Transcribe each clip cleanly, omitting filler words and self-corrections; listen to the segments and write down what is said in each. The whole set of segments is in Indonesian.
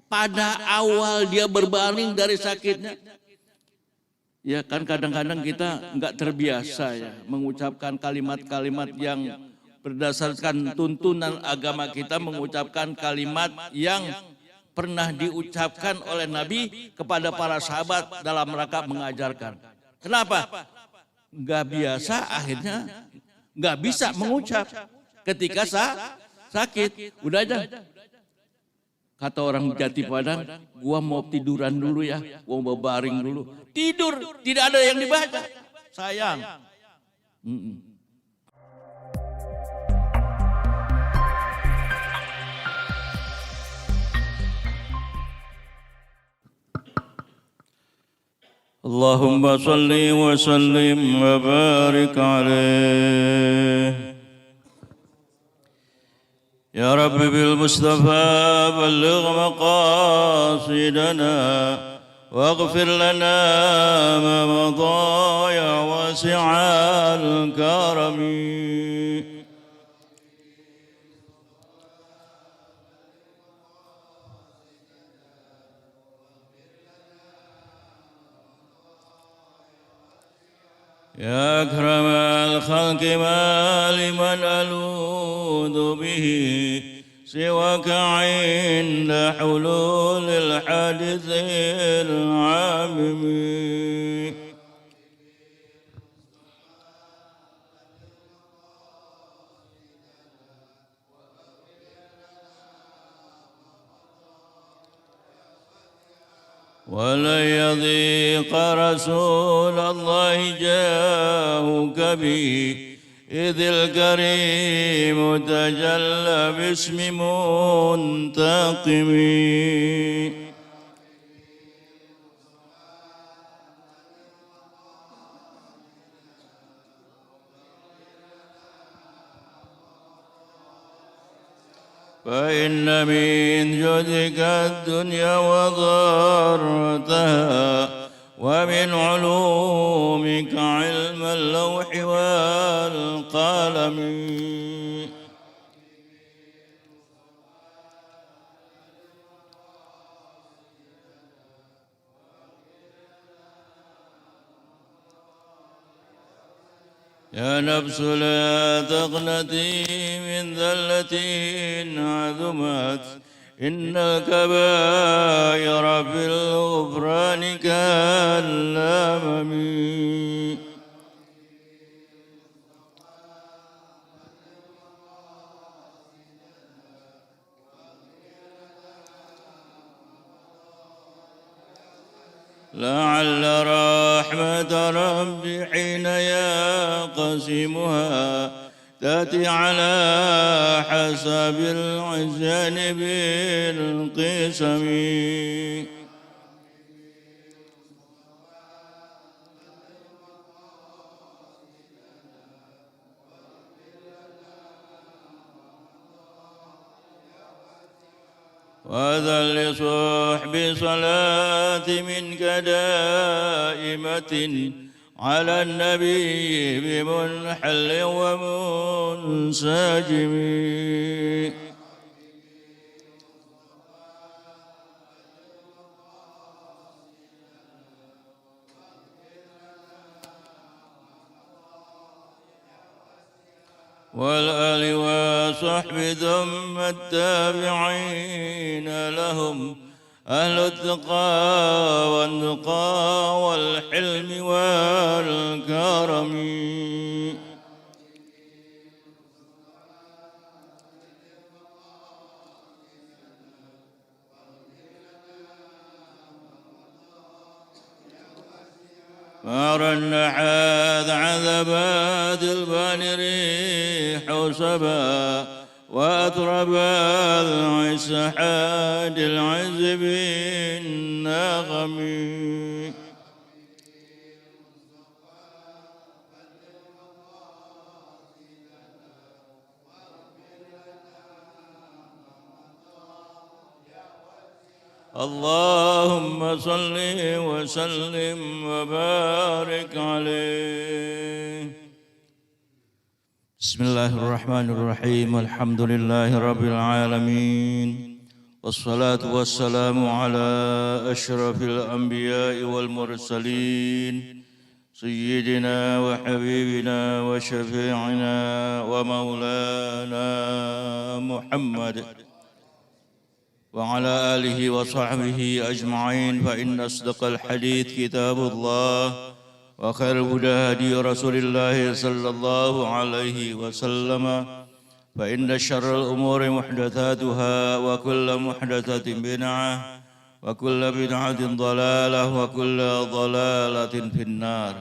pada awal dia berbaring dari sakitnya. Ya kan kadang-kadang kita enggak terbiasa ya mengucapkan kalimat-kalimat yang berdasarkan tuntunan agama kita, mengucapkan kalimat yang pernah diucapkan oleh Nabi kepada para sahabat dalam rangka mengajarkan. Kenapa? Enggak biasa, akhirnya enggak bisa mengucap ketika sakit. Udah aja. Kata orang Jati Padang, gua mau tiduran dulu ya, gua mau baring dulu. Tidur, tidak ada yang dibaca. Sayang. Allahumma salli wa sallim wa barik alaih. يا رب بالمصطفى بلغ مقاصدنا واغفر لنا ما مضى يا واسع الكرم. يا أكرم الخلق ما لمن ألوذ به سواك عند حلول الحادث العامم. ولن يضيق رسول الله جاهك به إذ الكريم تجلى باسم منتقم. فإن من جودك الدنيا وضرتها ومن علومك علم اللوح والقلم. يا نفس لا تقنطي من ذلة عظمت إن الكبائر في الغفران كالأمم. لعل رحمة ربي حين يقسمها تأتي على حسب العزان بالقسم. وذا لصحب صلاة منك دائمة على النبي بمنحل ومنسجم. والآل وصحب ثم التابعين لهم أهل التقى والنقى والحلم والكرم. فرنحت عذبات البان ريح سبا وأطرب العز حاد العز بالنغم. اللهم صل وسلم وبارك عليه. بسم الله الرحمن الرحيم. الحمد لله رب العالمين والصلاة والسلام على أشرف الأنبياء والمرسلين سيدنا وحبيبنا وشفيعنا ومولانا محمد وعلى آله وصحبه أجمعين فإن أصدق الحديث كتاب الله وخير الهدى هدي رسول الله صلى الله عليه وسلم فإن شر الأمور محدثاتها وكل محدثة بدعة وكل بدعة ضلالة وكل ضلالة في النار.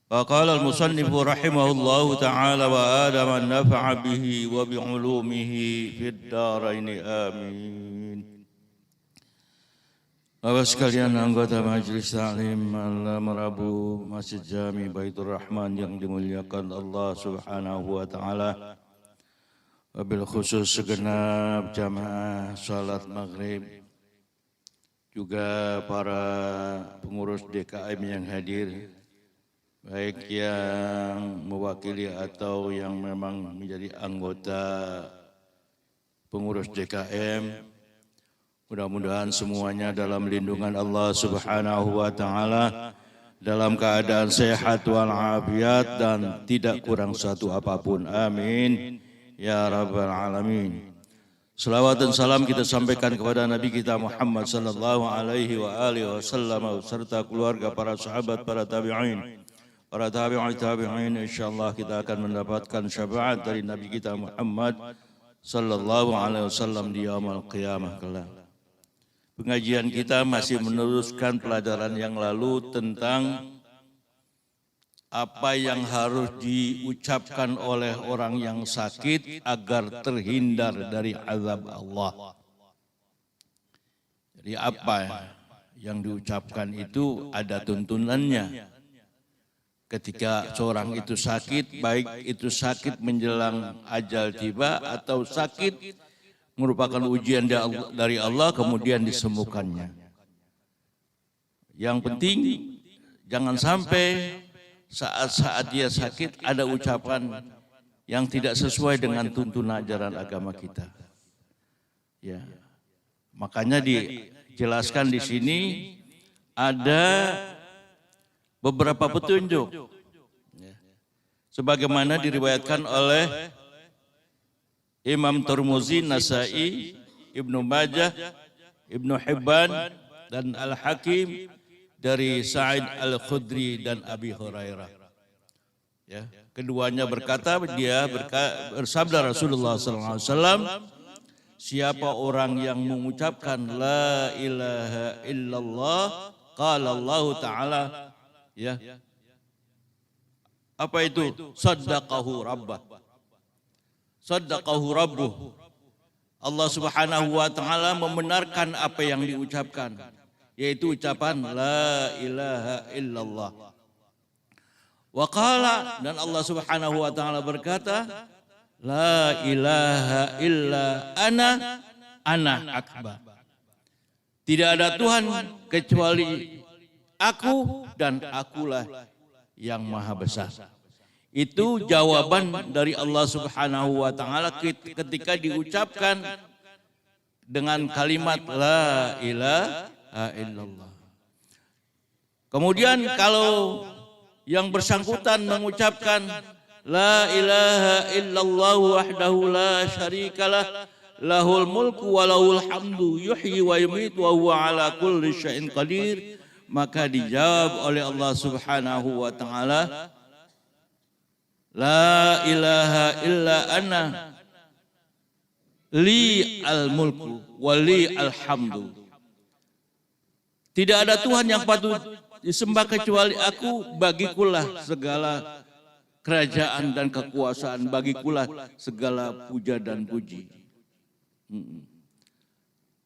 فقال المصنف رحمه الله تعالى وآدم النفع به وبعلومه في الدارين آمين. Bapak sekalian anggota Majelis Ta'lim Al-Merabu Masjid Jami Baitur Rahman yang dimuliakan Allah Subhanahu wa taala. Wabil khusus segenap jamaah salat maghrib, juga para pengurus DKM yang hadir, baik yang mewakili atau yang memang menjadi anggota pengurus DKM. Mudah-mudahan semuanya dalam lindungan Allah Subhanahu wa taala, dalam keadaan sehat walafiat dan tidak kurang satu apapun. Amin ya rabbal alamin. Selawat dan salam kita sampaikan kepada Nabi kita Muhammad sallallahu alaihi wasallam serta keluarga, para sahabat, para tabi'in, para tabi'in. Insyaallah kita akan mendapatkan syafaat dari Nabi kita Muhammad sallallahu alaihi wasallam di yaumul qiyamah kelak. Pengajian kita masih meneruskan pelajaran yang lalu tentang apa yang harus diucapkan oleh orang yang sakit agar terhindar dari azab Allah. Jadi apa yang diucapkan itu ada tuntunannya. Ketika seorang itu sakit, baik itu sakit menjelang ajal tiba atau sakit merupakan ujian dari Allah kemudian disembuhkannya. Yang penting jangan sampai saat-saat dia sakit ada ucapan yang tidak sesuai dengan tuntunan ajaran agama kita. Ya. Makanya dijelaskan di sini ada beberapa petunjuk. Ya. Sebagaimana diriwayatkan oleh Imam Tirmidzi, Nasa'i, Ibnu Majah, Ibnu Hibban dan Al-Hakim dari Sa'id Al-Khudri dan Abi Hurairah. Ya, keduanya berkata, bersabda Rasulullah SAW, siapa orang yang mengucapkan la ilaha illallah, qala Allah Ta'ala, ya, apa itu? Saddaqahu rabbah. Saddaqahu rabbuh. Allah Subhanahu wa taala membenarkan apa yang diucapkan, yaitu ucapan la ilaha illallah. Wa qala, dan Allah Subhanahu wa taala berkata, la ilaha illa ana akbar. Tidak ada Tuhan kecuali aku dan akulah yang maha besar. Itu jawaban dari Allah Subhanahu wa taala ketika diucapkan dengan kalimat la ilaha illallah. Kemudian kalau yang bersangkutan mengucapkan la ilaha illallah wahdahu la syarikalah lahul mulku wa lahul hamdu yuhyi wa yumiitu wa huwa ala kulli syai'in qadir, maka dijawab oleh Allah Subhanahu wa taala, la ilaha illa ana li al-mulku wa li al-hamdu. Tidak ada Tuhan yang patut disembah kecuali aku, bagikulah segala kerajaan dan kekuasaan, bagikulah segala puja dan puji.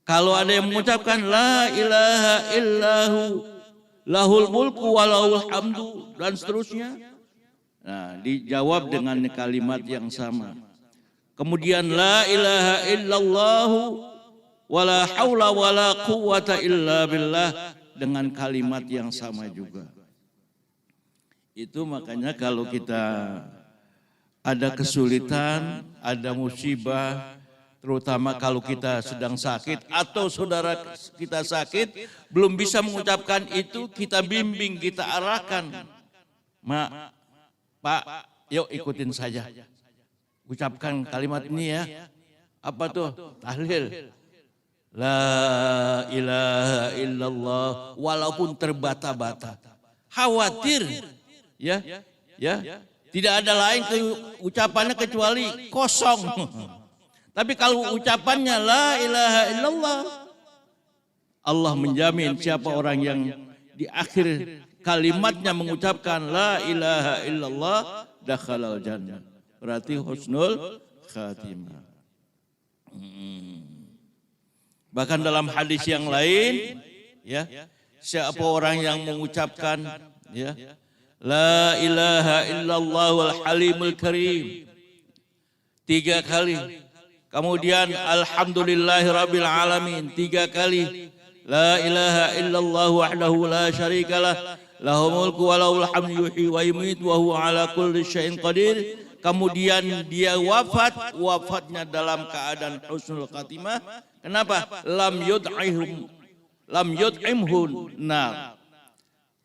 Kalau ada yang mengucapkan la ilaha illahu lahul mulku wa lahul hamdu dan seterusnya, nah, dijawab dengan kalimat yang sama. Kemudian la ilaha illallah wala haula wala quwwata illa billah dengan kalimat yang sama juga. Itu makanya kalau kita ada kesulitan, ada musibah, Terutama kalau kita sedang sakit atau saudara kita sakit, belum bisa mengucapkan itu, kita bimbing, kita arahkan. Mak, Pak, yuk ikutin saja. Ucapkan kalimat ini ya. Apa tuh? Tahlil. La ilaha illallah, walaupun terbata-bata. Khawatir, ya. Tidak ada lain ucapannya kecuali kosong. Tapi kalau ucapannya la ilaha illallah, Allah menjamin siapa orang yang di akhir kalimatnya mengucapkan la ilaha illallah dakhalal jannah. Berarti husnul khatimah. Bahkan dalam hadis yang lain, ya, siapa orang yang mengucapkan ya la ilaha illallah wal halimul karim 3 kali. Kemudian alhamdulillahirabbil alamin 3 kali. La ilaha illallah wahdahu la syarikalah lahul mulku wa lahul hamdu yuhyi wa yumiitu wa huwa ala kulli syai'in qadir. Kemudian dia wafatnya dalam keadaan husnul khatimah. Kenapa? Lam yud'imhun nar.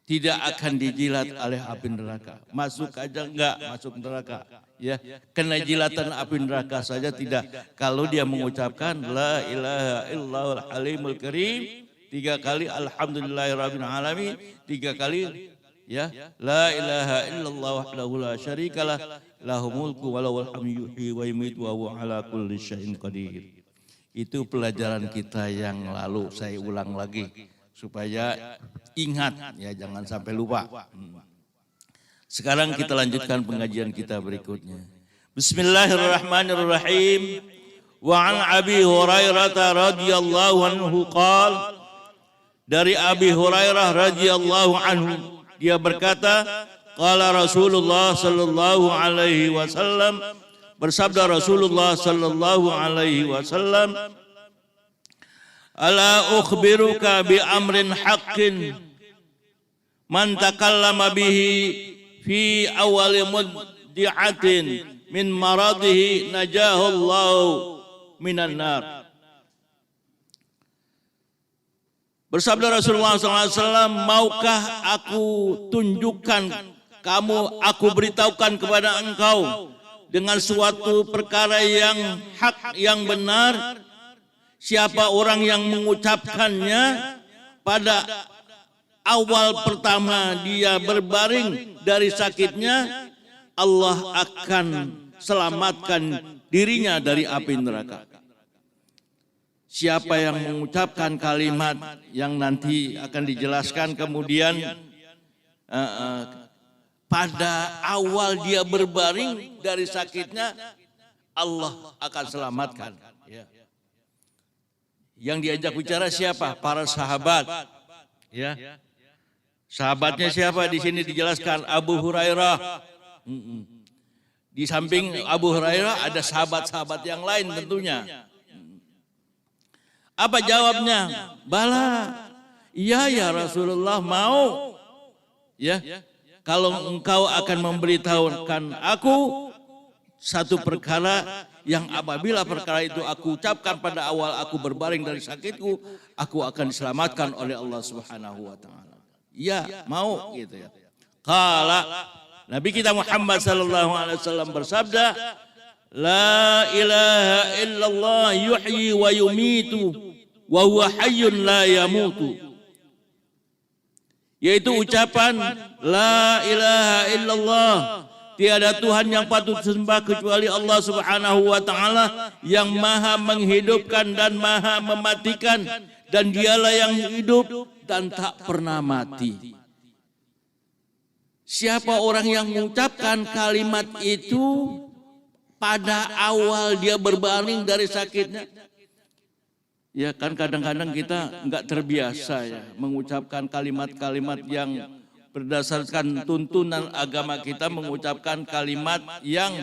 Tidak akan dijilat oleh api neraka. Masuk aja enggak masuk neraka. Ya, kena jilatan api neraka saja tidak. Kalau dia mengucapkan la ilaha illallahul halimul karim 3 kali, alhamdulillahirabbil alamin 3 kali, ya, la ilaha illallah wahdahu la syarikalah lahul mulku wa lahul hamdu yuhyi wa yumiitu wa huwa ala kulli syai'in qadir. Itu pelajaran kita yang lalu, saya ulang lagi supaya ingat ya, jangan sampai lupa. Sekarang kita lanjutkan pengajian kita berikutnya. Bismillahirrahmanirrahim. Wa an Abi Hurairah radhiyallahu anhu qala, dari Abi Hurairah radhiyallahu anhu dia berkata, qala Rasulullah sallallahu alaihi wasallam, bersabda Rasulullah sallallahu alaihi wasallam, ala ukhbiruka bi amrin haqqin man takallama bihi fi awali muddi'atin min maradihi najahullahu minan nar. Bersabda Rasulullah SAW, maukah aku tunjukkan kamu, aku beritahukan kepada engkau dengan suatu perkara yang hak, yang benar. Siapa orang yang mengucapkannya pada awal pertama dia berbaring dari sakitnya, Allah akan selamatkan dirinya dari api neraka. Siapa yang mengucapkan kalimat yang nanti akan dijelaskan kemudian pada awal dia berbaring dari sakitnya, Allah akan selamatkan. Yang diajak bicara siapa? Para sahabat. Ya. Sahabatnya siapa? Di sini dijelaskan Abu Hurairah. Di samping Abu Hurairah ada sahabat-sahabat yang lain tentunya. Apa jawabnya? Bala. Iya ya Rasulullah, mau. Ya. Kalau engkau akan memberitahukan aku satu perkara yang apabila perkara itu aku ucapkan pada awal aku berbaring dari sakitku, aku akan diselamatkan oleh Allah Subhanahu wa taala. Ya, mau gitu ya. Qala, Nabi kita Muhammad sallallahu alaihi wasallam bersabda, la ilaha illallah yuhyi wa yumitu wa huwa hayyun la yamutu. Yaitu ucapan la ilaha illallah, tiada Tuhan yang patut disembah kecuali Allah Subhanahu wa taala yang Maha menghidupkan dan Maha mematikan, dan Dialah yang hidup dan tak pernah mati. Siapa orang yang mengucapkan kalimat itu pada awal dia berbaring dari sakitnya? Ya kan kadang-kadang kita enggak terbiasa ya mengucapkan kalimat-kalimat yang berdasarkan tuntunan agama kita, mengucapkan kalimat yang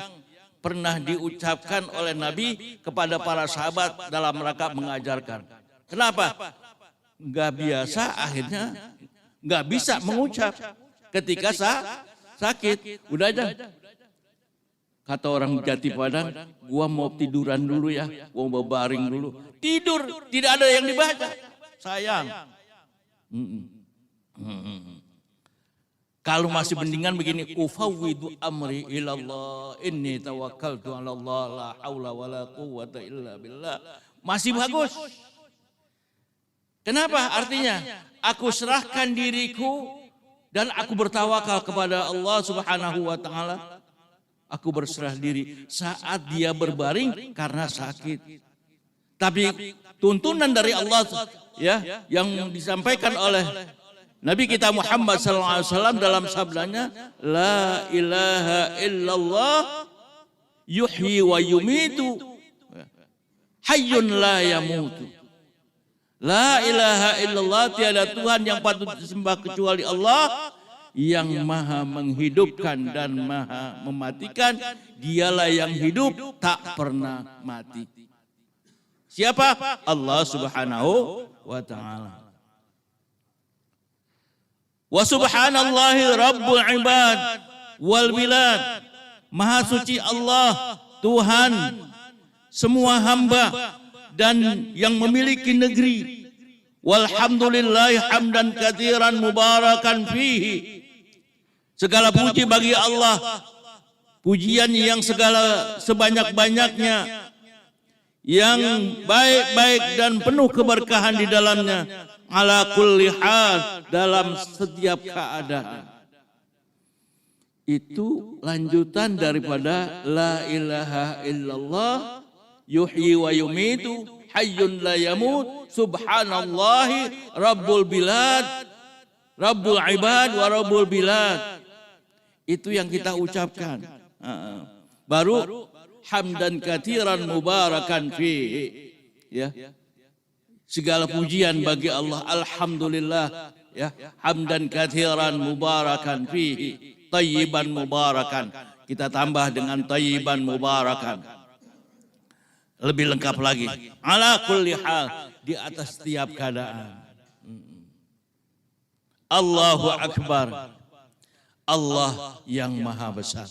pernah diucapkan oleh Nabi kepada para sahabat dalam rangka mengajarkan. Kenapa? Enggak biasa, akhirnya enggak bisa mengucap ketika sakit. Udah aja. Kata orang Jati Padang, gua mau tiduran dulu ya, gua mau baring dulu. Tidur, tidak ada yang dibaca. Sayang. Kalau masih mendingan begini, ufawwidu amri ilallah, inni tawakkaltu ala Allah, la haula wala quwwata illa billah. Masih bagus. Kenapa? Artinya, aku serahkan diriku dan aku bertawakal kepada Allah Subhanahu wa taala. Aku berserah diri saat dia berbaring karena sakit. Tapi tuntunan dari Allah ya yang disampaikan oleh Nabi kita Muhammad SAW dalam sabdanya, la ilaha illallah yuhyi wa yumitu hayyun la yamutu. La ilaha illallah, tiada Tuhan yang patut disembah kecuali Allah, yang maha menghidupkan dan maha mematikan. Dialah yang hidup tak pernah mati. Siapa? Allah Subhanahu wa ta'ala. Wa subhanallahi rabbul ibad wal bilad. Maha suci Allah, Tuhan semua hamba dan yang memiliki negeri. Walhamdulillahi hamdan katsiran mubarakan fihi. Segala puji bagi Allah, pujian yang segala sebanyak-banyaknya, yang baik-baik dan penuh keberkahan di dalamnya, ala kulli hal, dalam setiap keadaan. Itu lanjutan daripada la ilaha illallah yuhyi wa yumitu hayyun la yamut subhanallahi rabbul bilad rabbul ibad wa rabbul bilad. Itu yang kita ucapkan. Baru hamdan katsiran mubarakan fihi, ya. Segala pujian bagi Allah, alhamdulillah, ya. Hamdan katsiran mubarakan fihi, tayyiban mubarakan. Kita tambah dengan tayyiban mubarakan. Lebih lengkap lagi. Ala kulli hal, di atas setiap keadaan. Allahu akbar. Allah yang maha besar.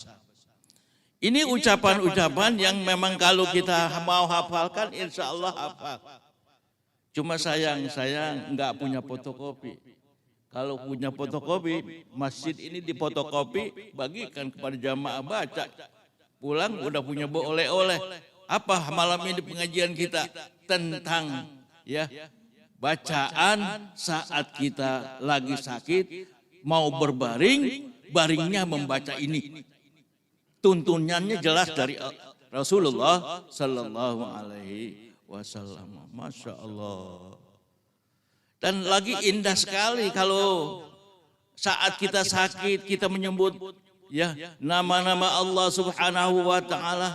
Ini ucapan-ucapan yang memang kalau kita mau hafalkan insya Allah hafal. Cuma sayang nggak punya fotokopi. Kalau punya fotokopi, masjid ini difotokopi, bagikan kepada jamaah baca. Pulang udah punya oleh-oleh. Apa malam ini pengajian kita tentang ya bacaan saat kita lagi sakit, mau berbaring, baringnya membaca ini. Tuntunannya jelas dari Rasulullah Sallallahu Alaihi Wasallam. Masya Allah. Dan lagi indah sekali kalau saat kita sakit kita menyebut ya nama-nama Allah Subhanahu Wa Taala.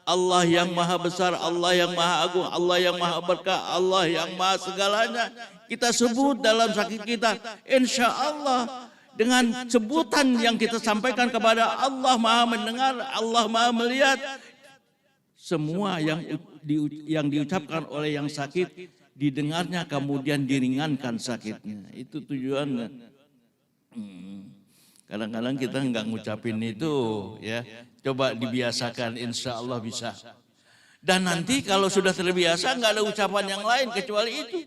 Allah yang maha besar, Allah yang maha agung, Allah yang maha berkah, Allah yang maha segalanya. Kita sebut dalam sakit kita, insya Allah. Dengan sebutan yang kita sampaikan kepada Allah maha mendengar, Allah maha melihat. Semua yang diucapkan oleh yang sakit, didengarnya kemudian diringankan sakitnya. Itu tujuannya. Kadang-kadang kita enggak ngucapin itu, ya. Coba dibiasakan, insya Allah bisa. Dan nanti kalau sudah terbiasa, enggak ada ucapan yang lain kecuali itu.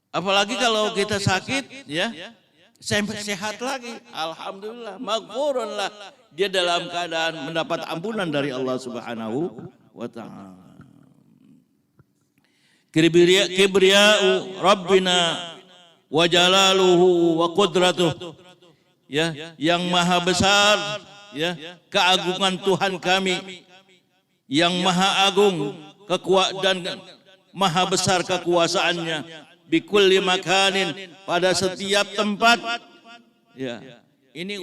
Apalagi kalau kita sakit, ya, sampai sehat lagi, alhamdulillah, maghfurun lah. Dia dalam keadaan mendapat ampunan dari Allah Subhanahu wa Ta'ala. Kibriya'u Rabbina wa jalaluhu wa qudratuh, ya, yang maha besar, ya, keagungan Tuhan kami yang maha agung dan maha besar kekuasaannya, bikulli makanin, pada setiap tempat, ya. Ini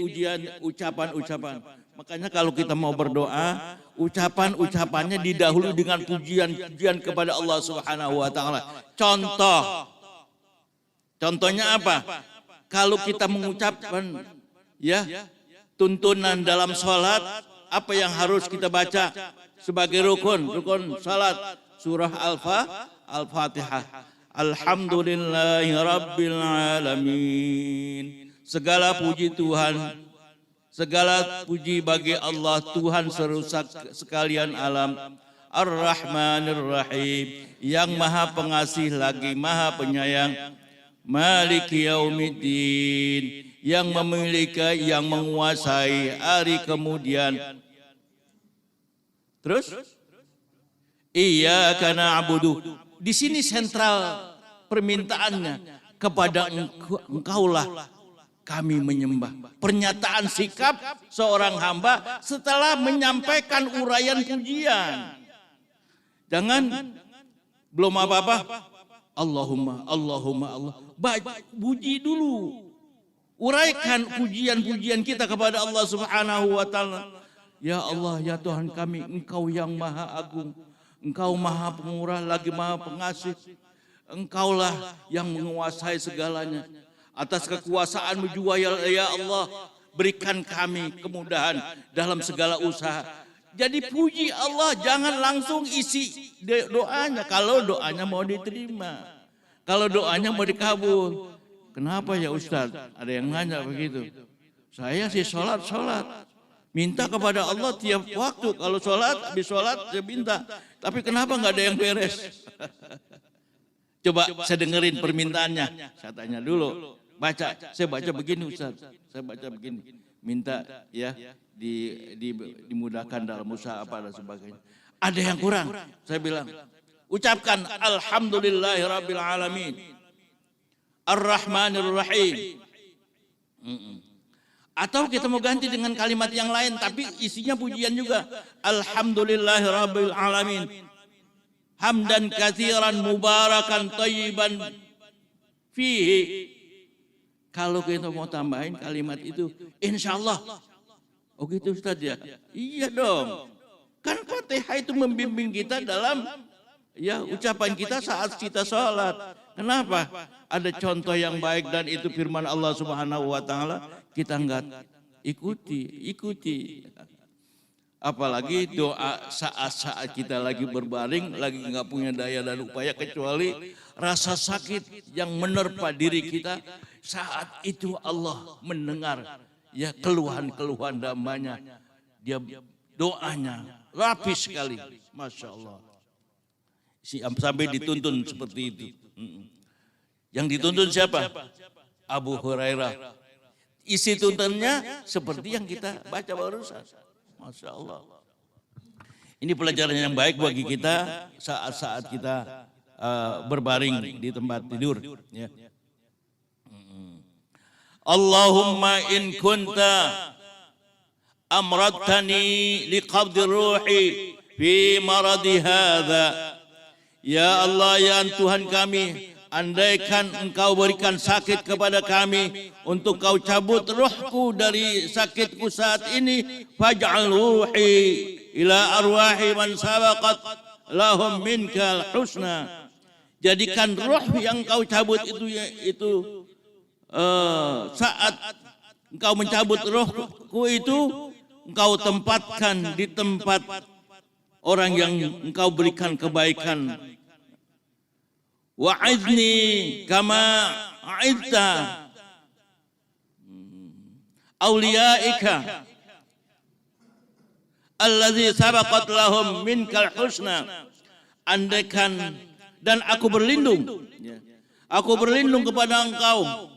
ucapan-ucapan. Makanya kalau kita mau berdoa, ucapan-ucapannya didahului dengan pujian-pujian kepada Allah Subhanahu wa Ta'ala. Contohnya apa? Kalau kita mengucapkan ya tuntunan dalam sholat, apa yang harus kita baca sebagai rukun salat? Surah Al-Fatihah. Alhamdulillahi rabbil alamin. Segala puji Tuhan, Segala puji bagi Allah Tuhan serusak sekalian alam. Ar-Rahmanir Rahim, yang maha pengasih lagi maha penyayang. Maliki Yaumiddin, yang memiliki, yang menguasai hari kemudian. Terus Iyyaka na'budu. Di sini sentral permintaannya, kepada engkaulah kami menyembah. Pernyataan sikap seorang hamba setelah menyampaikan uraian pujian. Jangan belum apa-apa, Allahumma, Allah. Puji dulu. Uraikan pujian-pujian kita kepada Allah Subhanahu wa taala. Ya Allah, ya Tuhan kami, Engkau yang maha agung. Engkau maha pemurah lagi maha pengasih. Engkaulah yang menguasai segalanya. Atas kekuasaan-Mu jua ya Allah, berikan kami kemudahan dalam segala usaha. Jadi puji Allah, jangan langsung isi doanya. Kalau doanya mau diterima, kalau doanya mau dikabul. Kenapa ya Ustaz? Ada yang nanya begitu. Saya sih sholat. Minta kepada Allah tiap waktu. Kalau sholat, habis sholat saya minta. Tapi kenapa nggak ada yang beres? Coba saya dengerin permintaannya. Saya tanya dulu. Saya baca begini Ustaz. Saya baca begini. Minta ya dimudahkan dalam usaha apa dan sebagainya. Ada yang kurang. Saya bilang, ucapkan alhamdulillahirabbil alamin. Ar-Rahmanir Rahim. Atau kita mau ganti dengan kalimat yang lain tapi isinya pujian juga. Alhamdulillahirabbil alamin. Hamdan katsiran mubarakan thayyiban fihi. Kalau kita mau tambahin kalimat itu, insyaallah. Oh gitu Ustaz ya? Iya dong. Kan Fatihah itu membimbing kita dalam ya ucapan kita saat kita sholat. Kenapa? Ada contoh yang baik dan itu firman Allah Subhanahu wa taala, kita enggak ikuti. Apalagi doa saat kita lagi berbaring, lagi enggak punya daya dan upaya kecuali rasa sakit yang menerpa diri kita. Saat itu Allah mendengar ya keluhan-keluhan hambanya. Dia doanya rapi sekali. Masya Allah. Sampai dituntun seperti itu. Yang dituntun siapa? Abu Hurairah. Isi tuntunnya seperti yang kita baca barusan. Masya Allah. Ini pelajaran yang baik bagi kita saat-saat kita berbaring di tempat tidur. Ya. Allahumma in kunta amradtani liqabdi ruhi fi maradi hadha. Ya Allah, ya Tuhan kami, andaikan Engkau berikan sakit kepada kami untuk Kau cabut ruhku dari sakitku saat ini, faj'al ruhi ila arwahi man sabaqat lahum minkal husna. Jadikan ruh yang Kau cabut itu saat Engkau mencabut rohku itu, Engkau tempatkan di tempat orang yang Engkau berikan kebaikan. Wa'idni kama a'idta awliyaika alladzi sabaqat lahum minkal husna. Andaikan dan aku berlindung kepada Engkau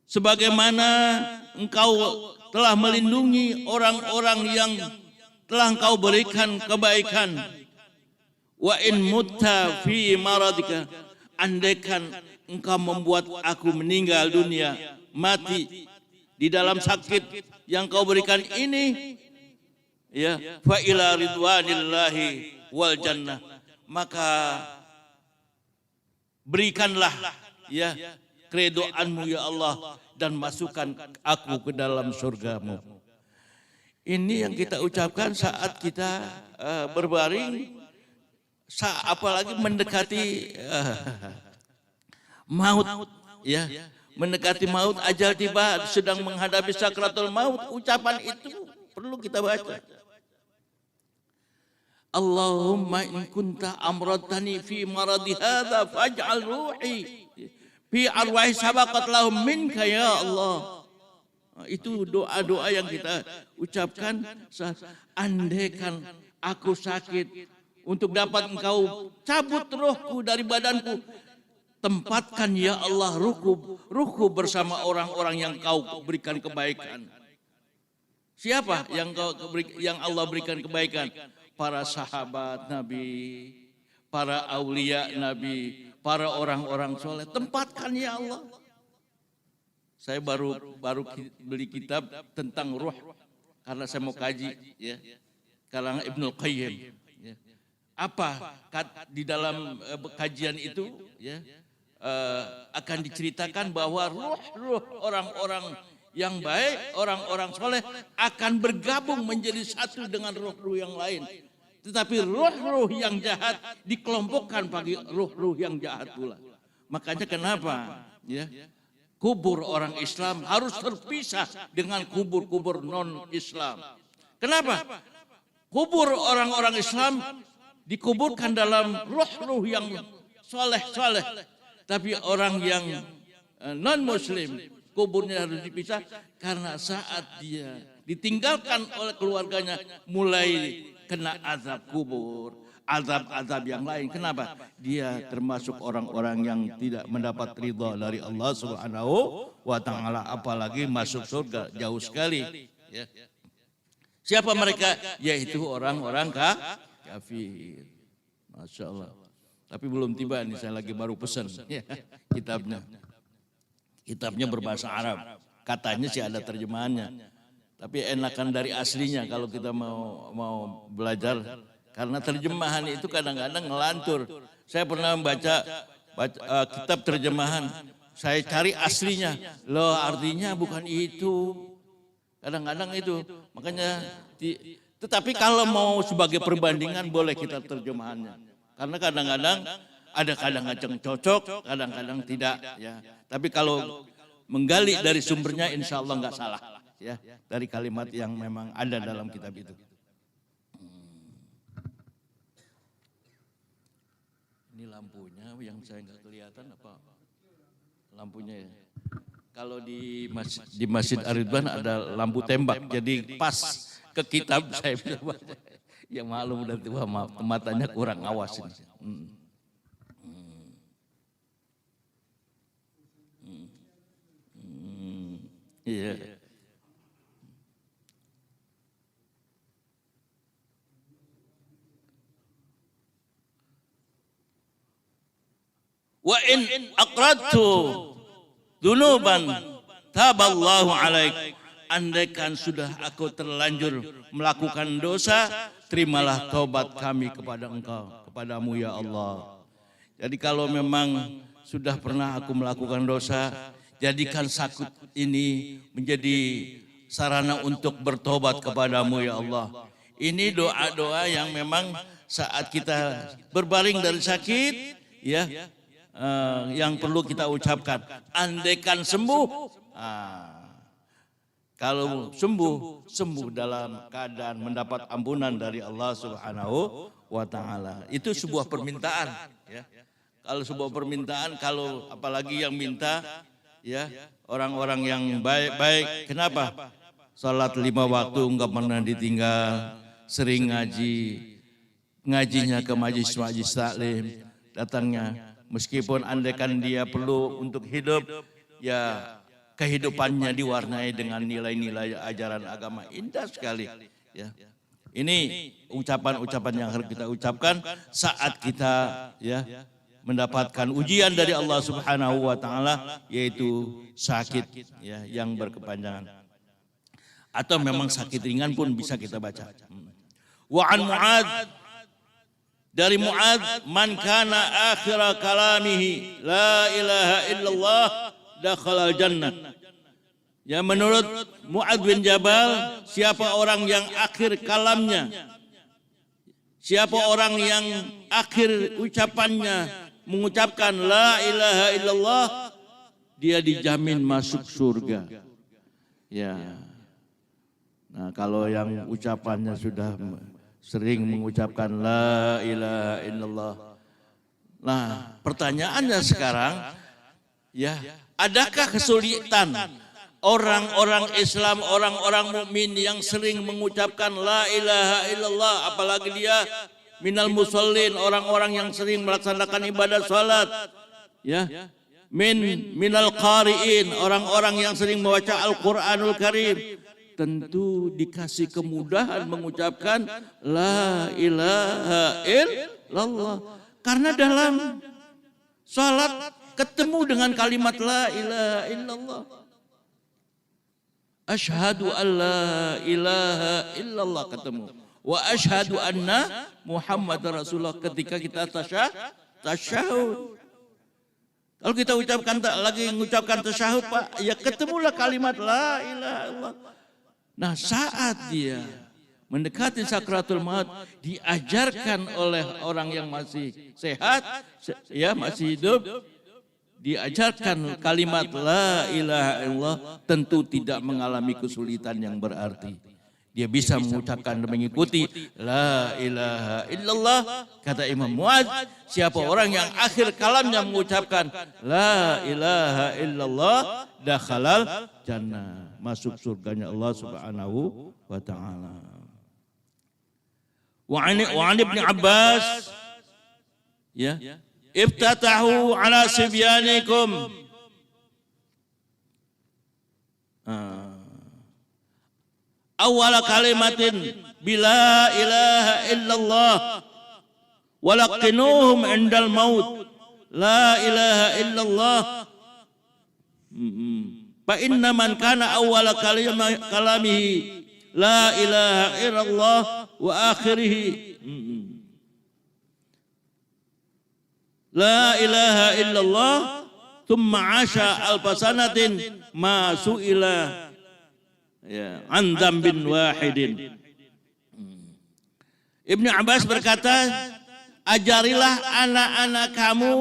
sebagaimana Engkau telah melindungi orang-orang yang telah Engkau berikan kebaikan. Wa in mutta fi maradika, andaikan Engkau membuat aku meninggal dunia, mati di dalam sakit yang Kau berikan ini, ya, fa ila ridwanillahi wal jannah, maka berikanlah ya keredoanmu ya Allah dan masukkan aku ke dalam surgamu. Ini yang kita ucapkan saat kita berbaring, apalagi mendekati maut, ya, mendekati maut, ajal tiba, sedang menghadapi sakratul maut. Ucapan itu perlu kita baca. Allahumma in kunta amradtani fi maradi hadza faj'al ruhi fi arwahi sabaqat lahum minka ya Allah. Itu doa-doa yang kita ucapkan saat andaikan aku sakit untuk dapat engkau cabut rohku dari badanku. Tempatkan ya Allah ruhku bersama orang-orang yang kau berikan kebaikan. Siapa yang Allah berikan kebaikan? Para sahabat Nabi, para aulia Nabi, para orang-orang soleh. Tempatkan ya Allah. Saya baru beli kitab tentang ruh karena saya mau kaji, ya, karangan Ibnu Qayyim. Ya. Apa di dalam kajian itu, ya, akan diceritakan bahwa ruh orang-orang yang baik, orang-orang soleh akan bergabung menjadi satu dengan ruh-ruh yang lain. Tetapi ruh-ruh yang jahat dikelompokkan bagi ruh-ruh yang jahat pula. Makanya kenapa, ya, kubur orang Islam harus terpisah dengan kubur-kubur non-Islam. Kenapa? Kubur orang-orang Islam dikuburkan dalam ruh-ruh yang soleh-soleh. Tapi orang yang non-Muslim, kuburnya harus dipisah karena saat dia ditinggalkan oleh keluarganya mulai kena azab kubur, azab-azab yang lain. Kenapa? Dia termasuk orang-orang yang tidak mendapat ridha dari Allah Subhanahu wa taala, apalagi masuk surga, jauh sekali, ya. Siapa mereka? Yaitu orang-orang kafir. Masya Allah. Tapi belum tiba nih, saya lagi baru pesan, ya, kitabnya. Kitabnya berbahasa Arab. Katanya sih ada terjemahannya. Tapi enakan dari aslinya kalau kita mau belajar. Karena terjemahan itu kadang-kadang ngelantur. Saya pernah membaca kitab terjemahan. Saya cari aslinya. Loh, artinya bukan itu. Kadang-kadang itu. Makanya, tetapi kalau mau sebagai perbandingan boleh kita terjemahannya. Karena kadang-kadang ada kadang-kadang cocok, kadang-kadang tidak. Ya. Tapi kalau menggali dari sumbernya insya Allah nggak salah. Ya, dari kalimat yang memang ada dalam kitab itu. Ini lampunya yang saya nggak kelihatan apa lampunya ya. Kalau di Masjid Ar-Ridwan ada lampu tembak, jadi pas ke kitab saya bisa baca. Ya maklum udah tua, matanya kurang awasin. Iya. Wa in aqradtu dunuban taballahu alaik. Andaikan sudah aku terlanjur melakukan dosa, terimalah taubat kami kepada engkau, kepadamu ya Allah. Jadi kalau memang sudah pernah aku melakukan dosa, jadikan sakit ini menjadi sarana untuk bertobat kepadamu ya Allah. Ini doa-doa yang memang saat kita berbaring dari sakit, ya, yang perlu kita ucapkan. Andaikan sembuh, kalau sembuh dalam keadaan mendapat ampunan dari Allah Subhanahu wa taala. Itu sebuah permintaan, ya. Kalau sebuah permintaan, kalau apalagi yang minta, ya, orang-orang yang baik-baik. Kenapa? Salat 5 waktu enggak pernah ditinggal, sering ngajinya ke majlis-majlis taklim, datangnya meskipun andaikan dia perlu untuk hidup, ya kehidupannya diwarnai dengan nilai-nilai ajaran agama. Indah sekali, ya. Ini ucapan-ucapan yang harus kita ucapkan saat kita, ya, mendapatkan ujian dari Allah Subhanahu wa taala, yaitu sakit, ya, yang berkepanjangan. Atau memang sakit ringan pun bisa kita baca. Wa an Mu'ad, dari Mu'ad, man kana akhira kalamihi la ilaha illallah dakhala jannah. Ya, menurut Mu'ad bin Jabal, siapa orang yang akhir kalamnya, siapa orang yang akhir ucapannya mengucapkan la ilaha illallah, dia dijamin masuk surga. Ya. Nah, kalau yang ucapannya sudah sering mengucapkan la ilaha illallah. Nah, pertanyaannya sekarang, Ya, adakah kesulitan orang-orang Islam, orang-orang mukmin yang sering mengucapkan la ilaha illallah, apalagi dia minal musallin, orang-orang yang sering melaksanakan ibadah salat, ya, minal qari'in, orang-orang yang sering membaca Al-Qur'anul Karim, tentu dikasih kemudahan mengucapkan la ilaha illallah, karena dalam salat ketemu dengan kalimat la ilaha illallah. Asyhadu an la ilaha illallah ketemu. Wa asyhadu anna Muhammadar Rasulullah ketika kita tasyahud. Kalau kita ucapkan lagi mengucapkan tasyahud, Pak, ya ketemulah kalimat la ilaha illallah. Nah, saat dia mendekati sakratul maut, diajarkan oleh orang yang masih sehat, ya masih hidup, diajarkan kalimat la ilaha illallah, tentu tidak mengalami kesulitan yang berarti. Dia bisa mengucapkan dan mengikuti la ilaha illallah. Kata Imam Muadz, siapa orang yang akhir kalamnya mengucapkan la ilaha illallah, dakhalal jannah, masuk surganya Allah Subhanahu wa taala. Wa an Ibnu Abbas, ya, iftatahu ala sibyanikum. Awal kalimatin bila ilaha illallah walaqinuhum indal maut la ilaha illallah. Fa inna man kana awal kalamihi la ilaha illallah wa akhirih la ilaha illallah thumma asha alfasanatin ma su'ila ya an dzambin wahidin. Ibnu Abbas berkata, ajarilah anak-anak kamu,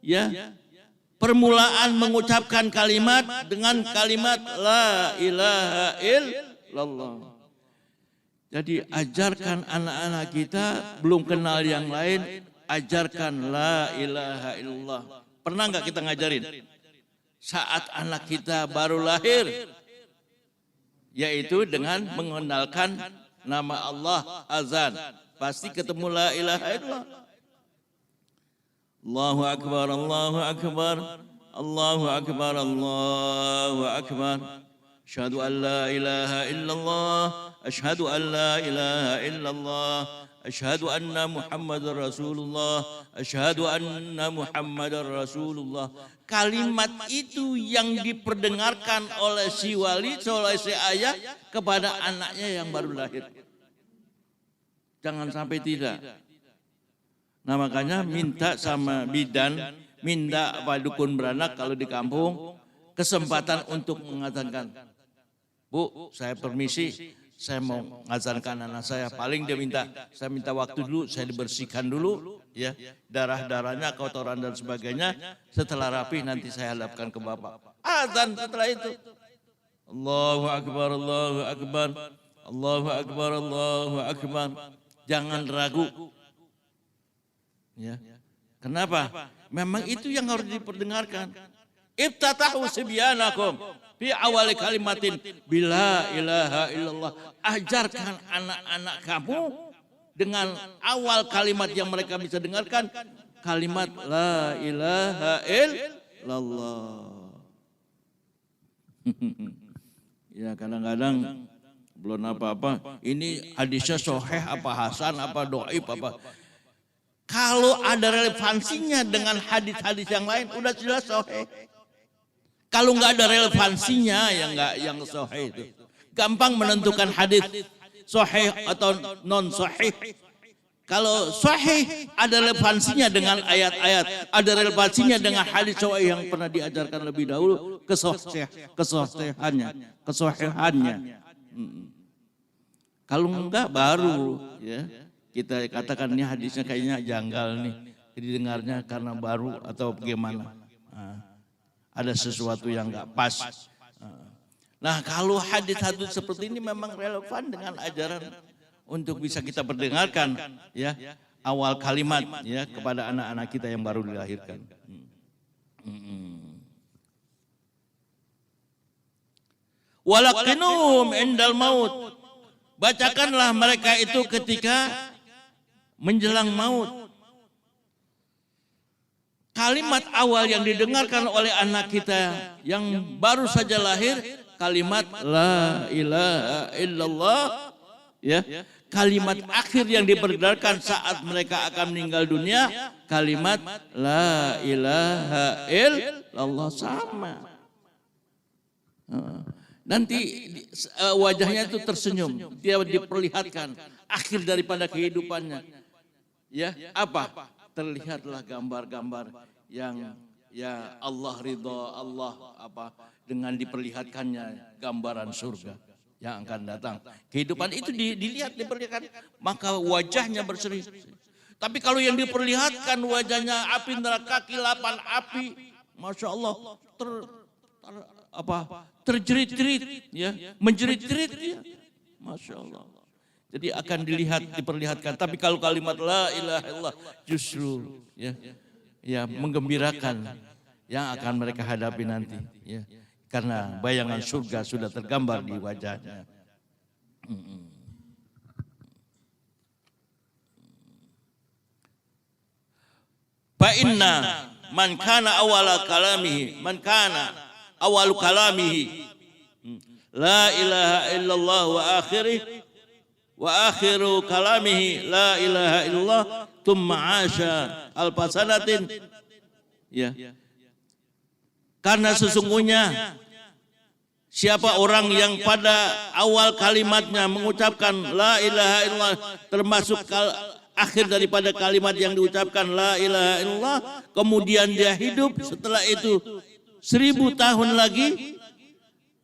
ya, permulaan mengucapkan kalimat dengan kalimat la ilaha illallah. Jadi ajarkan anak-anak kita, belum kenal yang lain, ajarkan la ilaha illallah. Pernah nggak kita ngajarin? Saat anak kita baru lahir, yaitu dengan mengenalkan nama Allah, azan, pasti ketemu la ilaha illallah. Allahu akbar, Allahu akbar, Allahu akbar, Allahu akbar. Asyhadu an la ilaha illallah, asyhadu an la ilaha illallah, asyhadu anna Muhammadar Rasulullah, asyhadu anna Muhammadar Rasulullah. Kalimat itu yang diperdengarkan oleh si wali, oleh si ayah kepada anaknya yang baru lahir. Jangan sampai tidak. Nah, makanya minta sama bidan, minta apa dukun beranak kalau di kampung, kesempatan untuk mengazankan. Bu, saya permisi, saya mau ngazankan anak saya. Paling dia minta, saya minta waktu dulu, saya dibersihkan dulu, ya, darah-darahnya, kotoran dan sebagainya. Setelah rapi nanti saya hadapkan ke Bapak. Azan setelah itu. Allahu akbar, Allahu akbar, Allahu akbar, Allahu akbar. Jangan ragu. Ya. Kenapa? Memang itu yang harus diperdengarkan. Iftatahu sibyanakum fi awal kalimatin bila ilaha illallah. Ajarkan anak-anak kamu dengan awal kalimat yang mereka bisa dengarkan, kalimat la ilaha illallah. Ya, kadang-kadang belum apa-apa. Ini hadisnya sahih apa hasan apa dhaif apa. Kalau ada relevansinya dengan hadis-hadis yang lain, udah jelas sahih. Kalau nggak ada relevansinya, ya nggak yang sahih itu. Gampang menentukan hadis sahih atau non sahih. Kalau sahih ada relevansinya dengan ayat-ayat, ada relevansinya dengan hadis sahih yang pernah diajarkan lebih dahulu, kesahihannya. Kalau enggak baru, ya. Kita katakan ini hadisnya kayaknya janggal nih, didengarnya karena baru atau bagaimana. Ada sesuatu yang enggak pas. Nah, kalau hadis-hadis seperti ini memang relevan dengan ajaran untuk bisa kita perdengarkan, ya, awal kalimat, ya, kepada anak-anak kita yang baru dilahirkan. Walaqinuhum indal maut. Bacakanlah mereka itu ketika menjelang maut. Kalimat awal yang didengarkan oleh anak kita yang baru saja lahir, kalimat la ilaha illallah, ya. Kalimat akhir yang diperdengarkan saat mereka akan meninggal dunia, kalimat la ilaha illallah, sama. Nanti wajahnya itu tersenyum, dia diperlihatkan akhir daripada kehidupannya. Ya, apa? Terlihatlah gambar-gambar yang ya Allah ridha, Allah apa dengan diperlihatkannya gambaran surga yang akan datang. Kehidupan itu dilihat, diperlihatkan, maka wajahnya berseri. Tapi kalau yang diperlihatkan wajahnya api neraka, kilapan api, masya Allah, terjerit-jerit, ya, menjerit-jerit, ya, masya Allah. Jadi akan dilihat, diperlihatkan. Tapi kalau kalimat la ilaha illallah justru ya menggembirakan yang akan mereka hadapi nanti, ya. Karena bayangan surga sudah tergambar di wajahnya. Fa inna man kana awala kalamihi, man kana awalu kalamihi la ilaha illallah wa akhiru kalamihi la ilaha illallah thumma asha alfasanatin, ya. Karena sesungguhnya siapa orang yang pada awal kalimatnya mengucapkan la ilaha illallah, termasuk akhir daripada kalimat yang diucapkan la ilaha illallah, kemudian dia hidup setelah itu 1000 tahun lagi,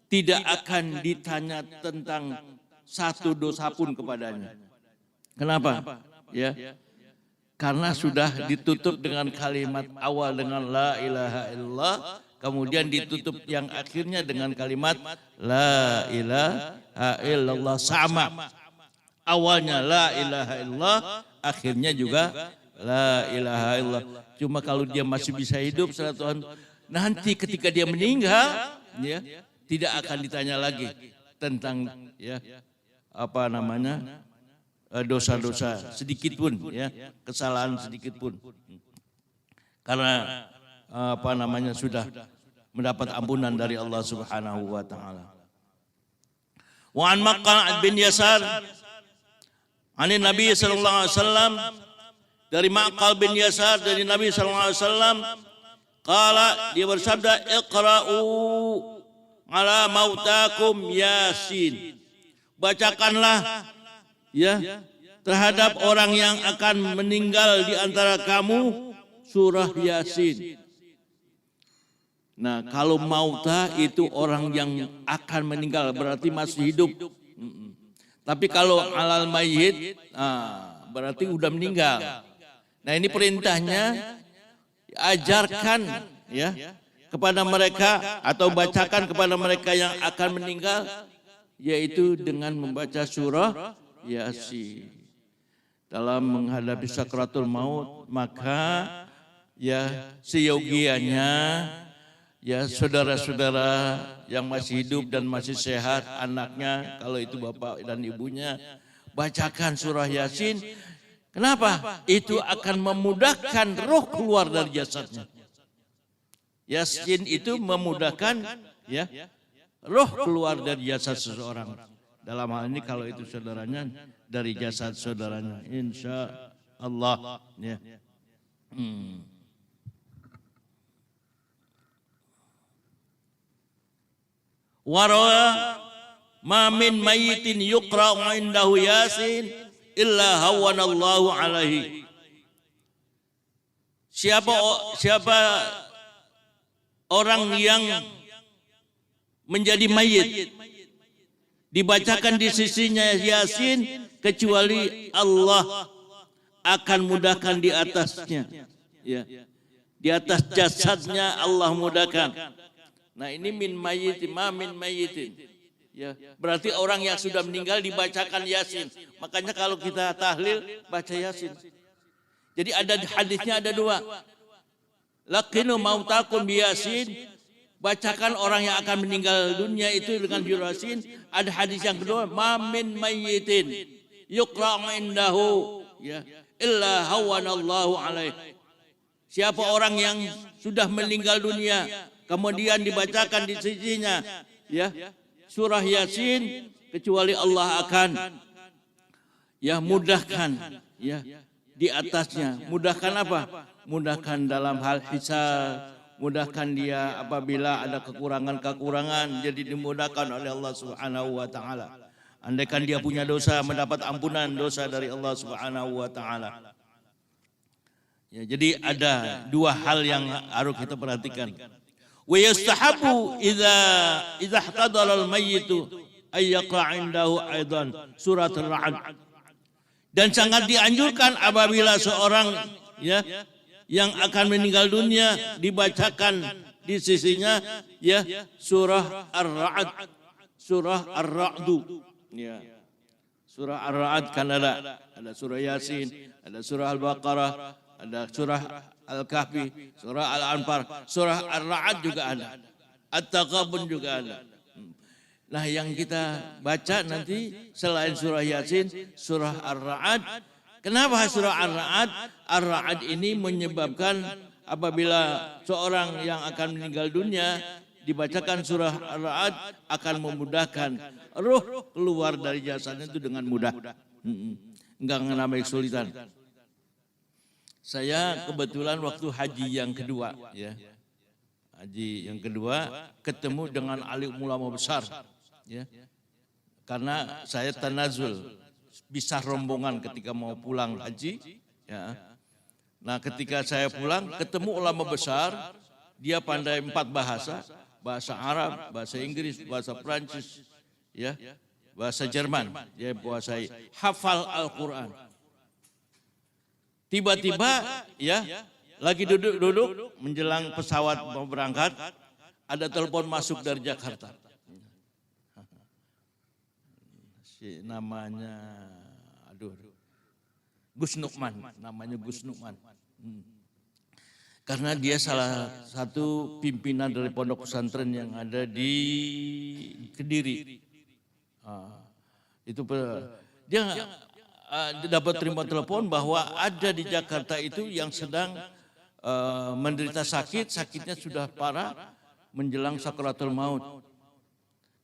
tidak akan ditanya tentang satu dosa pun kepadanya. Kenapa? Ya. Karena sudah ditutup dengan kalimat awal dengan la ilaha illallah, kemudian ditutup yang akhirnya dengan kalimat la ilaha illallah, sama. Awalnya la ilaha illallah, akhirnya juga la ilaha illallah. Cuma kalau dia masih bisa hidup 100 tahun, nanti ketika dia meninggal, ya, tidak akan ditanya lagi tentang dosa-dosa sedikit pun, ya, kesalahan sedikit pun. Karena sudah mendapat ampunan dari Allah Subhanahu wa taala. Wa an Maqqal bin Yasar ani Nabi sallallahu alaihi wasallam, dari Maqqal bin Yasar dari Nabi sallallahu alaihi wasallam, qala, dia bersabda, iqra'u ala mautakum Yasin. Bacakanlah, ya, terhadap orang yang akan meninggal di antara kamu surah Yasin. Nah, kalau mauta itu orang yang akan meninggal, berarti masih hidup. Tapi kalau alal mayyit, berarti udah meninggal. Nah, ini perintahnya, ajarkan, ya, kepada mereka atau bacakan kepada mereka yang akan meninggal, yaitu dengan membaca surah Yasin. Dalam menghadapi sakratul maut, maka ya seyogianya, ya, saudara-saudara yang masih hidup dan masih sehat, anaknya, kalau itu bapak dan ibunya, bacakan surah Yasin. Kenapa? Itu akan memudahkan roh keluar dari jasadnya. Yasin itu memudahkan, ya, roh keluar dari jasad seseorang. Dalam hal ini kalau itu saudaranya, dari jasad saudaranya, insya Allah, ya. Warawa ma min mayyitin yuqra'u indahu Yasin illa hawanallahu alaihi. Siapa orang yang menjadi mayit dibacakan di sisinya Yasin, kecuali Allah akan mudahkan di atasnya, ya, di atas jasadnya Allah mudahkan. Nah, ini min mayyitin, ma min mayyitin, ya, berarti orang yang sudah meninggal dibacakan Yasin. Makanya kalau kita tahlil baca Yasin. Jadi ada hadisnya ada 2. Laqinu mautakum bi Yasin, bacakan orang yang akan meninggal dunia itu dengan juru Yasin. Ada hadis yang kedua, ma min mayyitin yuqra'u indahu ya illa hawanallahu alaih. Siapa orang yang sudah meninggal dunia kemudian dibacakan di sisinya ya surah Yasin, kecuali Allah akan ya mudahkan ya di atasnya. Mudahkan apa? Mudahkan dalam hal hisab, mudahkan dia apabila ada kekurangan-kekurangan, jadi dimudahkan oleh Allah Subhanahu wa taala. Andaikan dia punya dosa, mendapat ampunan dosa dari Allah Subhanahu wa taala. Ya, jadi ada dua hal yang harus kita perhatikan. Wa yastahabu idza ihtadara al-mayyitu ay yaqa 'indahu aidan surat ar-ra'd. Dan sangat dianjurkan apabila seorang ya yang akan meninggal dunia dibacakan di sisinya ya surah ar-ra'd, surah ar-ra'd ya. Surah ar-ra'd kan ada surah Yasin, ada surah al-Baqarah, ada surah Al-Kahfi, surah Al-Anfal, surah Ar-Ra'd juga ada. At-Taghabun juga ada. Nah, yang kita baca nanti selain surah Yasin, surah Ar-Ra'd. Kenapa surah Ar-Ra'd? Ar-Ra'd ini menyebabkan apabila seorang yang akan meninggal dunia dibacakan surah Ar-Ra'd akan memudahkan ruh keluar dari jasadnya itu dengan mudah. Enggak mengalami kesulitan. Saya kebetulan waktu haji yang kedua, ya, haji yang kedua ketemu dengan alim ulama besar, ya, karena saya tanazul, bisa rombongan ketika mau pulang haji, ya. Nah, ketika saya pulang ketemu ulama besar, dia pandai 4 bahasa, bahasa Arab, bahasa Inggris, bahasa Prancis, ya, bahasa Jerman, dia kuasai, hafal Al-Quran. Tiba-tiba ya lagi duduk menjelang pesawat mau berangkat, ada telepon masuk dari Jakarta. Si namanya Gus Nukman, namanya Gus Nukman. Karena dia salah satu pimpinan dari pondok pesantren yang ada di Kediri. Itu dia dapat terima telepon bahwa ada di Jakarta itu yang sedang menderita sakit, sakitnya sudah parah, menjelang sakratul maut.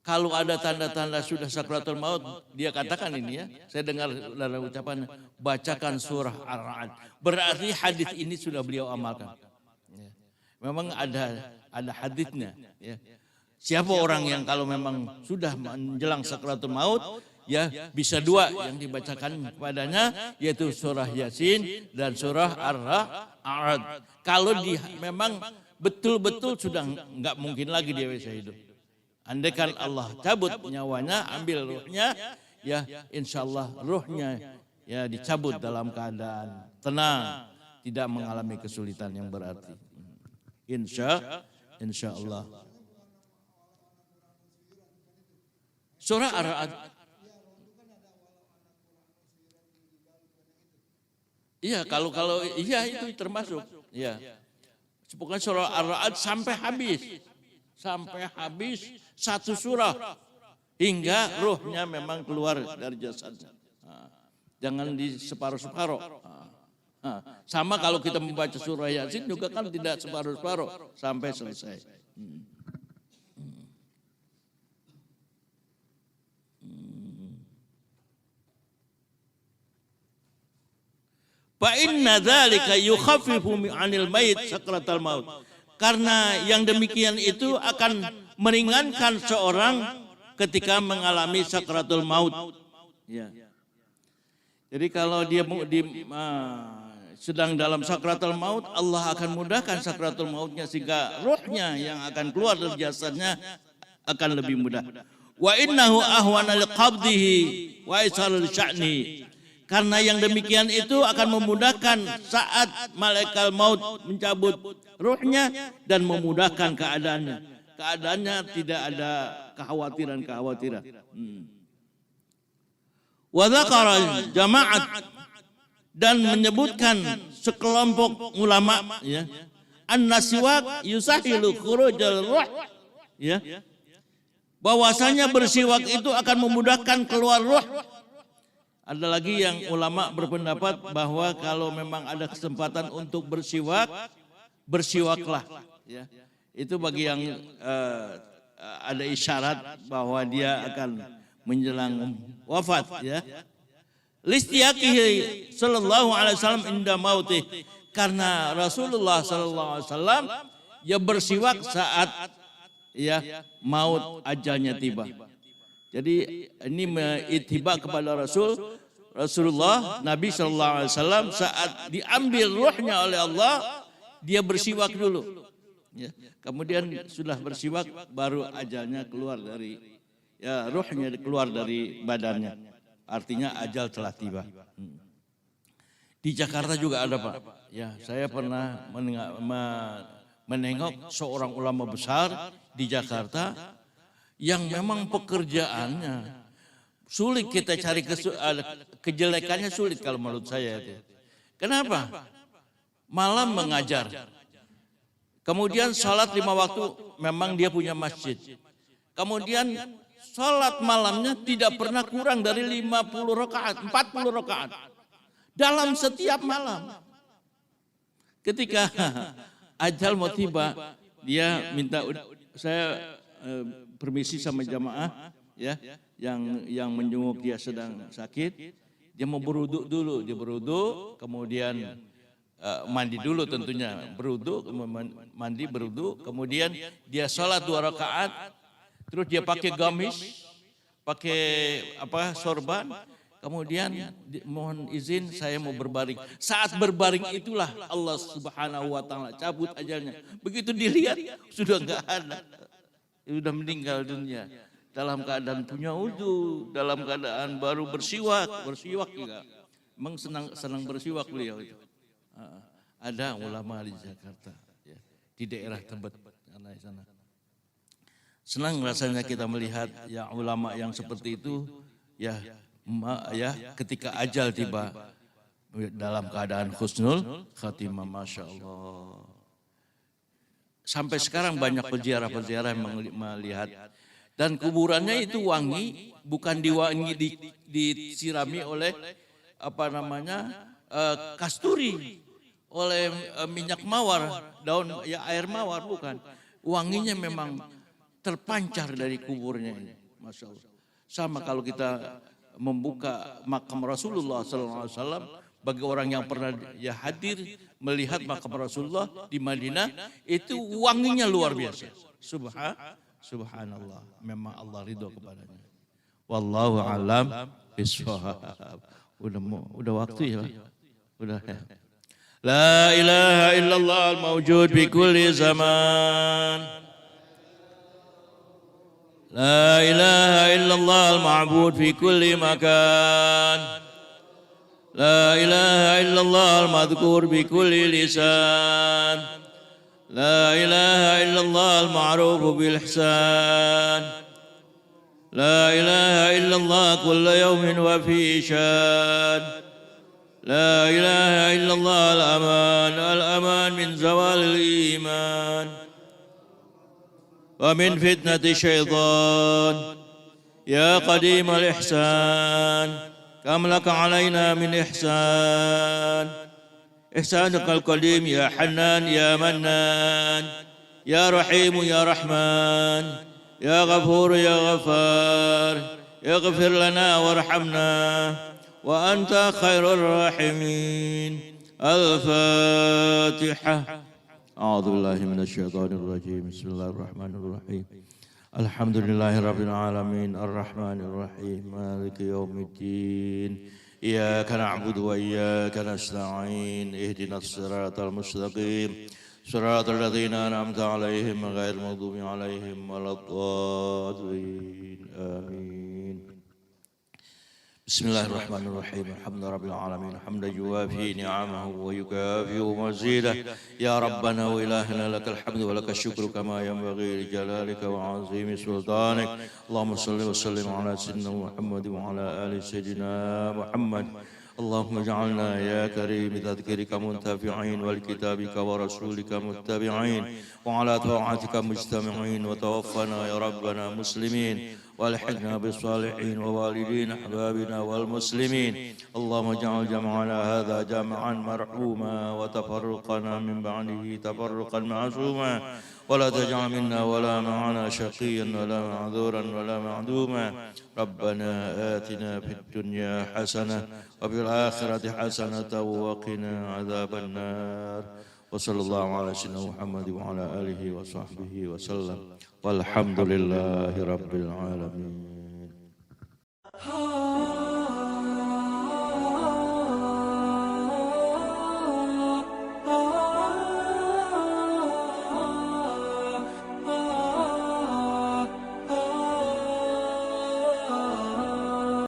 Kalau ada tanda-tanda sudah sakratul maut, dia katakan ini ya, saya dengar dalam ucapan, bacakan surah Ar-Ra'd. Berarti hadis ini sudah beliau amalkan. Memang ada hadisnya. Ya. Siapa orang yang kalau memang sudah menjelang sakratul maut, ya bisa 2 yang dibacakan kepadanya, yaitu surah Yasin dan surah Ar-Ra'd. Kalau memang betul-betul sudah nggak mungkin lagi dia bisa hidup. Andaikan Allah cabut nyawanya, ambil ruhnya, ya insya Allah ruhnya ya dicabut dalam keadaan tenang, tidak mengalami kesulitan yang berarti. Insya Allah. Surah Ar-Ra'd. Iya, kalau iya itu termasuk. Iya. Pokoknya surah Ar-Ra'd sampai habis 1 surah hingga ruhnya memang keluar dari jasadnya. Jangan di separuh-separuh. Sama kalau kita membaca surah Yasin juga kan tidak separuh-separuh sampai selesai. Fa inna dzalika yukhaffifu 'anil mayit sakratal maut. Karena yang demikian itu akan meringankan seorang ketika mengalami sakratul maut. Ya. Jadi kalau dia sedang dalam sakratul maut, Allah akan mudahkan sakratul mautnya sehingga ruhnya yang akan keluar dari jasadnya akan lebih mudah. Wa innahu ahwana liqabdihi wa isarul sya'ni. Karena yang demikian itu akan memudahkan saat malaikat maut mencabut ruhnya dan memudahkan keadaannya. Keadaannya tidak ada kekhawatiran. Wa dzakara jama'at, dan menyebutkan sekelompok ulama ya, An-nasiwak yusahilu khurujal ruh. Ya. Bahwasanya bersiwak itu akan memudahkan keluar ruh. Ada lagi yang ulama berpendapat bahwa kalau memang ada kesempatan untuk bersiwak, bersiwaklah. Ya. Itu bagi yang ada isyarat bahwa dia akan menjelang wafat. Ya. Listiyaqihi sallallahu alaihi wasallam inda mautih. Karena Rasulullah sallallahu alaihi wasallam ya bersiwak saat ya maut ajalnya tiba. Jadi ini ittiba kepada Rasulullah Nabi sallallahu alaihi wasallam saat diambil ruhnya oleh Allah, dia bersiwak dulu. Ya. Kemudian sudah bersiwak baru ajalnya keluar dari ya ruhnya keluar dari badannya. Artinya ajal telah tiba. Di Jakarta juga ada, Pak. Ya, saya pernah menengok seorang ulama besar di Jakarta yang memang pekerjaannya sulit kita cari kejelekannya sulit kalau menurut saya itu. Kenapa? Malam mengajar. Kemudian sholat 5 waktu memang dia punya masjid. Kemudian sholat malamnya tidak pernah kurang dari 50 rakaat, 40 rakaat. Dalam setiap malam. Ketika ajal mau tiba, dia minta saya permisi sama jamaah ya yang menjenguk dia sedang sakit, dia mau berwudu dulu, dia berwudu, kemudian mandi dulu tentunya, berwudu, mandi berwudu, kemudian dia sholat 2 rakaat, terus dia pakai gamis, pakai sorban, kemudian mohon izin saya mau berbaring. Saat berbaring itulah Allah Subhanahu wa taala cabut ajalnya. Begitu dilihat sudah enggak ada. Sudah meninggal dunia. Dalam keadaan punya wudu, dalam keadaan baru bersiwak juga. Memang senang bersiwak beliau itu. Ada ulama di Jakarta, ya, di daerah Tebet sana. Senang rasanya kita melihat ya ulama yang seperti itu, ya ketika ajal tiba dalam keadaan husnul khatimah, masya Allah. Sampai sekarang banyak peziarah-peziarah yang melihat. Dan kuburannya itu wangi, bukan disirami oleh kasturi, oleh minyak mawar, daun air mawar, bukan. Wanginya memang terpancar dari kuburnya ini, masya Allah. Sama kalau kita membuka makam Rasulullah SAW, bagi orang yang pernah hadir melihat makam Rasulullah di Madinah, itu wanginya luar biasa. Subhanallah, memang Allah ridho kepadanya. Wallahu a'lam bishawab. Udah waktu ya, udah ya. La ilaha illallah al-mawjud bi kulli zaman. La ilaha illallah al-ma'bud fi kulli makan. La ilaha illallah al-madhkur bi kulli lisan. لا إله إلا الله المعروف بالإحسان. لا إله إلا الله كل يوم وفي شان. لا إله إلا الله الأمان من زوال الإيمان ومن فتنة الشيطان. يا قديم الإحسان كم لك علينا من إحسان. إحسانك القديم يا حنان يا منان يا رحيم يا رحمن يا غفور يا غفار اغفر لنا وارحمنا وأنت خير الراحمين. الفاتحة. أعوذ بالله من الشيطان الرجيم. بسم الله الرحمن الرحيم. الحمد لله رب العالمين الرحمن الرحيم مالك يوم الدين. إياك نعبد وإياك نستعين. اهدنا الصراط المستقيم صراط الذين أنعمت عليهم غير المغضوب عليهم ولا الضالين. آمين. بسم الله الرحمن الرحيم. الحمد لله رب العالمين حمدا يوافي نعمه ويكافئ مزيده. يا ربنا وإلهنا لك الحمد ولك الشكر كما ينبغي لجلالك وعظيم سلطانك. اللهم صل وسلم على سيدنا محمد وعلى آل سيدنا محمد. اللهم اجعلنا يا كريم بتذكيرك منتفعين ولكتابك ورسولك متبعين وعلى طاعتك مجتمعين وتوفنا يا ربنا مسلمين والحقنا بالصالحين ووالدين أحبابنا والمسلمين. اللهم اجعل جمعنا هذا جمعا مرحوما وتفرقنا من بعده تفرقا معصوما ولا تجعل منا ولا معنا شقيا ولا معذورا ولا معدوما. ربنا آتنا في الدنيا حسنة وفي الآخرة حسنة وقنا عذاب النار. وصلى الله على سيدنا محمد وعلى آله وصحبه وسلم والحمد لله رب العالمين.